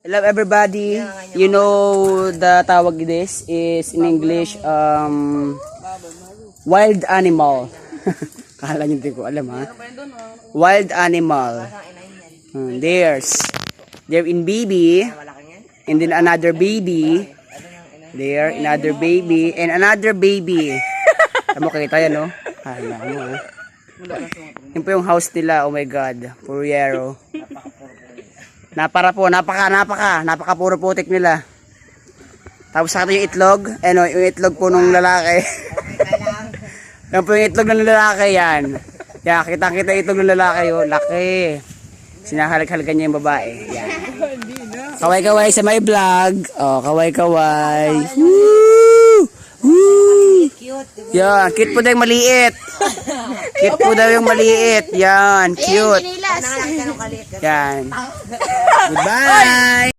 Hello everybody. You know the tawag this is in English wild animal. Kala niyo hindi ko alam ha. Wild animal. They're in baby. And then another baby. There another baby and another baby. Tama kita yan no. Hala mo ha. Yun po yung house nila. Oh my god. Puriero. Napaka puro putik nila. Tapos sa yung itlog, ano, yung itlog po nung lalaki. Yan po yung itlog ng lalaki yan. Yan, kita itlog ng lalaki, oh, laki. Sinahalik-halikan niya yung babae. Yan. Kaway-kaway sa my vlog. Oh, kaway-kaway. Woo! Woo! Yan, cute po daw yung maliit. Cute po daw yung maliit. Yan, cute. Yan. Goodbye!